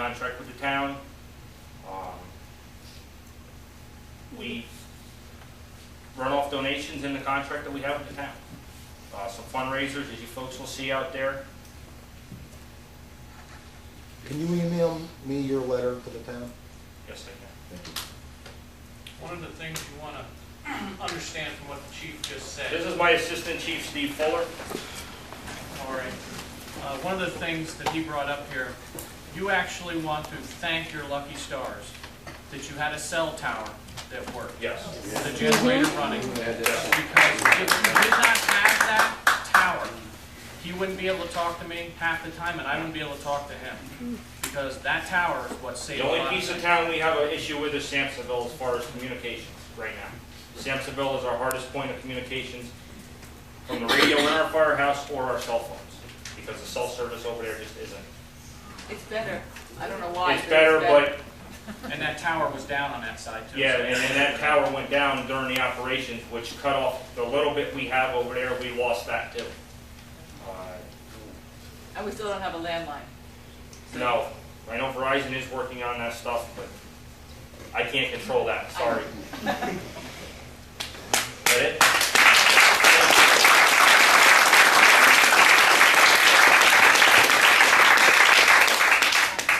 contract with the town. We run off donations in the contract that we have with the town. Some fundraisers, as you folks will see out there. Can you email me your letter to the town? Yes, I can. Thank you. One of the things you want to understand from what the chief just said. This is my assistant chief, Steve Fuller. All right. One of the things that he brought up here, you actually want to thank your lucky stars that you had a cell tower that worked. Yes. The generator running. Because if you did not have that tower, he wouldn't be able to talk to me half the time, and I wouldn't be able to talk to him. Because that tower is what saved The a lot only of piece of things. town we have an issue with is Sampsonville as far as communications right now. Sampsonville is our hardest point of communications from the radio in our firehouse or our cell phones, because the cell service over there just isn't. It's better. I don't know why. It's better, but And that tower was down on that side too. yeah, so- and then that tower went down during the operations, which cut off the little bit we have over there. We lost that too. And we still don't have a landline. No, I know Verizon is working on that stuff, but I can't control that. Sorry. That it?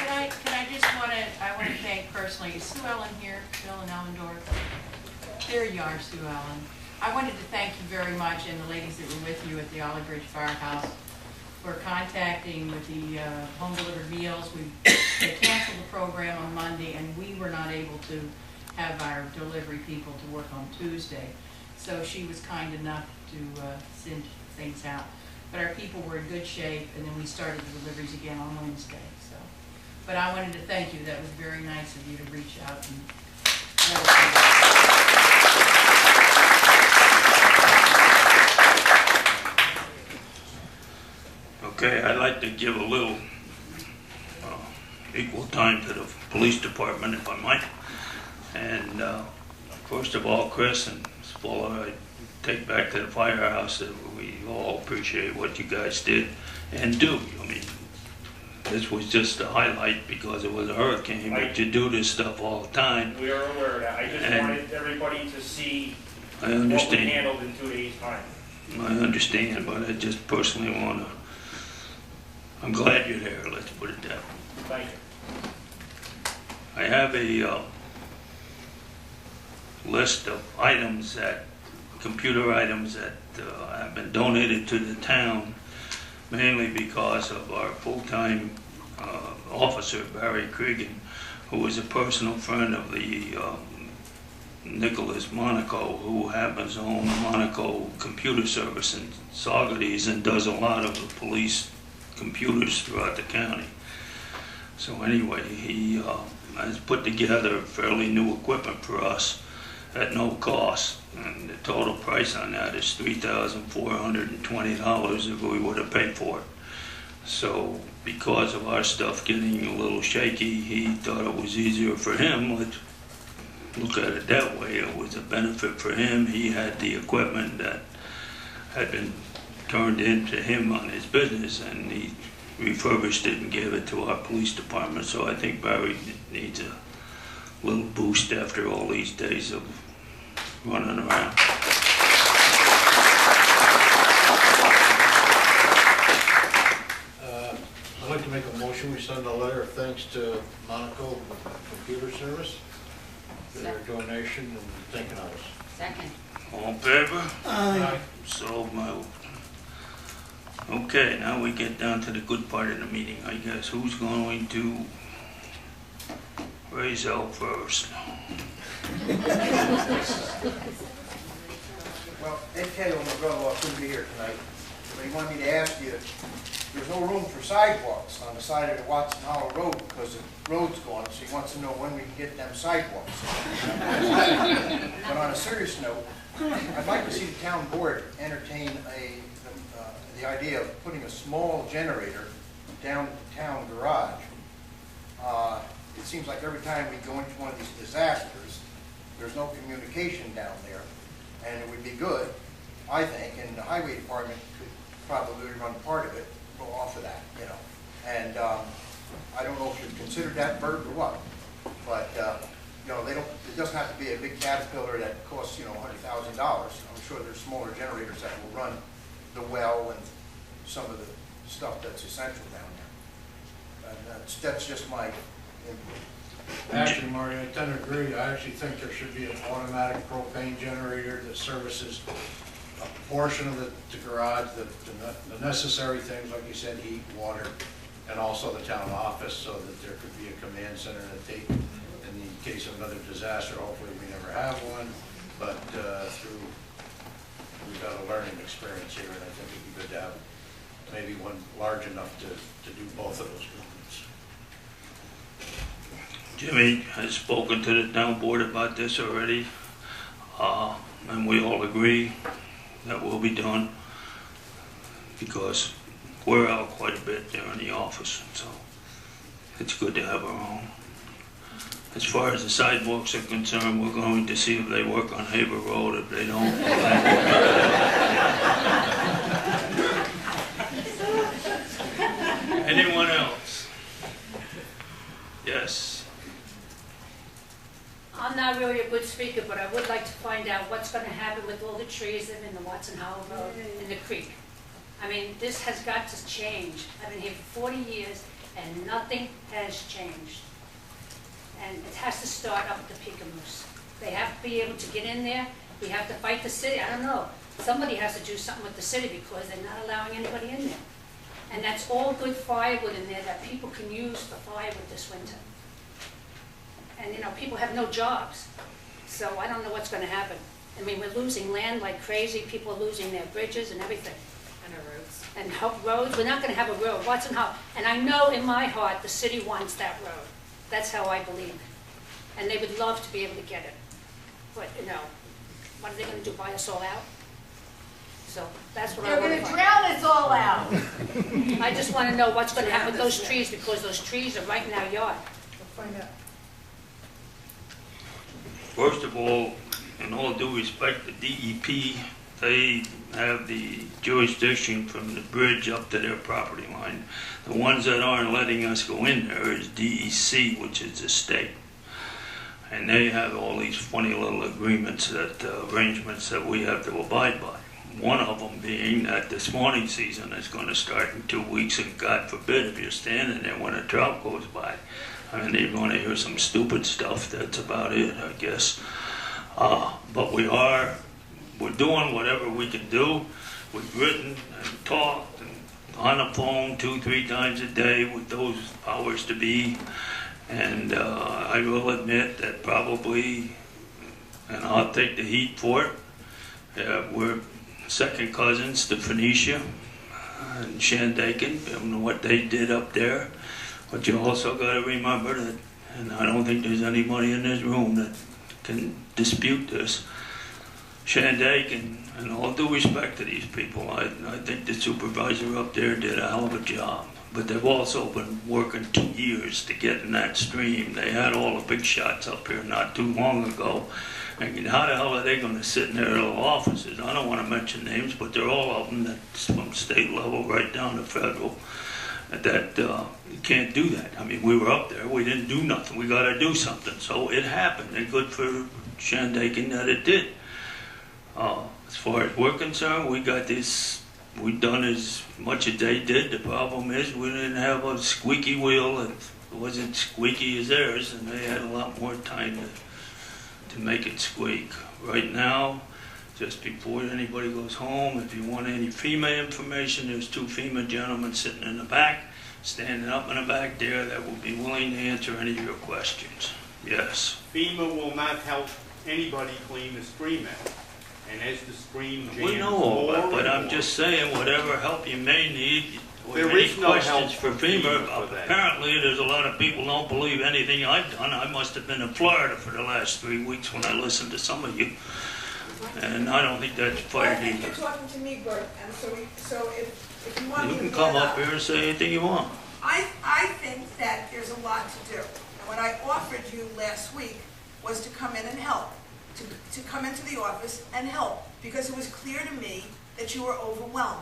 Can I just want to thank personally, is Sue Ellen here, Bill and Ellendorf? There you are, Sue Ellen. I wanted to thank you very much, and the ladies that were with you at the Olive Bridge Firehouse, for contacting with the home delivered meals. They canceled the program on Monday, and we were not able to have our delivery people to work on Tuesday. So she was kind enough to send things out. But our people were in good shape, and then we started the deliveries again on Wednesday. So, but I wanted to thank you. That was very nice of you to reach out and let us know. Okay, I'd like to give a little equal time to the police department, if I might. And first of all, Chris and Fuller, I take back to the firehouse that we all appreciate what you guys did and do. I mean, this was just a highlight because it was a hurricane, but you do this stuff all the time. We are aware of that. I just And wanted everybody to see I what we understand. handled in 2 days' time. I understand, but I just personally want to, I'm glad you're there, let's put it that way. Thank you. I have a list of items computer items that have been donated to the town, mainly because of our full-time officer, Barry Cregan, who is a personal friend of the Nicholas Monaco, who happens to own the Monaco computer service in Saugerties and does a lot of the police computers throughout the county. So anyway, he has put together fairly new equipment for us at no cost, and the total price on that is $3,420 if we would have paid for it. So because of our stuff getting a little shaky, he thought it was easier for him. Let's look at it that way. It was a benefit for him. He had the equipment that had been turned into him on his business, and he refurbished it and gave it to our police department. So I think Barry needs a little boost after all these days of running around. I'd like to make a motion, we send a letter of thanks to Monaco Computer Service for their donation and thanking us. Second. All in favor? Aye. So moved. Okay, now we get down to the good part of the meeting, I guess. Who's going to raise hell first? Well, Ed Cahill, my brother-in-law, couldn't be here tonight, but he wanted me to ask you, there's no room for sidewalks on the side of the Watson Hollow Road because the road's gone, so he wants to know when we can get them sidewalks. But on a serious note, I'd like to see the town board entertain the idea of putting a small generator down at the town garage. It seems like every time we go into one of these disasters, there's no communication down there, and it would be good, I think, and the highway department could probably run part of it, go off of that, you know. And I don't know if you've considered that, Bert, or what, but, you know, it doesn't have to be a big Caterpillar that costs, you know, $100,000. I'm sure there's smaller generators that will run the well and some of the stuff that's essential down there. And that's just my input. Actually, Marty, I tend to agree. I actually think there should be an automatic propane generator that services a portion of the garage, the necessary things, like you said, heat, water, and also the town office, so that there could be a command center that take, in the case of another disaster, hopefully we never have one, but we've got a learning experience here, and I think it'd be good to have maybe one large enough to do both of those movements. Jimmy has spoken to the town board about this already, and we all agree that will be done, because we're out quite a bit there in the office, so it's good to have our own. As far as the sidewalks are concerned, we're going to see if they work on Haber Road. If they don't, we'll have to pick it up. Anyone else? Yes. I'm not really a good speaker, but I would like to find out what's going to happen with all the trees that are in the Watson Hollow Road and the creek. I mean, this has got to change. I've been here for 40 years and nothing has changed. And it has to start up at the Peekamoose. They have to be able to get in there. We have to fight the city. I don't know. Somebody has to do something with the city because they're not allowing anybody in there. And that's all good firewood in there that people can use for firewood this winter. And, you know, people have no jobs. So I don't know what's going to happen. I mean, we're losing land like crazy. People are losing their bridges and everything. And our roads. And roads. We're not going to have a road. Watson Hollow. And I know in my heart the city wants that road. That's how I believe. And they would love to be able to get it. But, you know, what are they going to do, buy us all out? So that's what I They're want gonna to drown us all out. I just want to know what's going to happen with those trees, because those trees are right in our yard. We'll find out. First of all, in all due respect, the DEP, they have the jurisdiction from the bridge up to their property line. The ones that aren't letting us go in there is DEC, which is the state. And they have all these funny little agreements, arrangements that we have to abide by. One of them being that the spawning season is going to start in 2 weeks, and God forbid if you're standing there when a trout goes by. I mean, you're going to hear some stupid stuff. That's about it, I guess. But we're doing whatever we can do. We've written and talked and on the phone 2-3 times a day with those powers to be. And I will admit that probably, and I'll take the heat for it, we're second cousins to Phoenicia and Shandaken, and what they did up there. But you also got to remember that, and I don't think there's anybody in this room that can dispute this, Shandaken, and all due respect to these people, I think the supervisor up there did a hell of a job. But they've also been working 2 years to get in that stream. They had all the big shots up here not too long ago. And how the hell are they going to sit in their little offices? I don't want to mention names, but they're all of them, that's from state level right down to federal, that you can't do that. I mean, we were up there, we didn't do nothing, we got to do something. So it happened, and good for Shandaken that it did. As far as we're concerned, we got this, we done as much as they did. The problem is we didn't have a squeaky wheel that wasn't squeaky as theirs, and they had a lot more time to make it squeak. Right now, just before anybody goes home, if you want any FEMA information, there's 2 FEMA gentlemen sitting in the back, standing up in the back there, that will be willing to answer any of your questions. Yes. FEMA will not help anybody clean the stream out. And as the stream jams We know all more that, but and I'm more, just saying, whatever help you may need, or There any is no help questions for from FEMA, FEMA for that. apparently there's a lot of people don't believe anything I've done. I must have been in Florida for the last 3 weeks when I listened to some of you, and I don't think that's Well, I fair think you're either. talking to me, Bert, and so if you want me You to can come get up here and say anything you want. I think that there's a lot to do. And what I offered you last week was to come in and help, to come into the office and help, because it was clear to me that you were overwhelmed.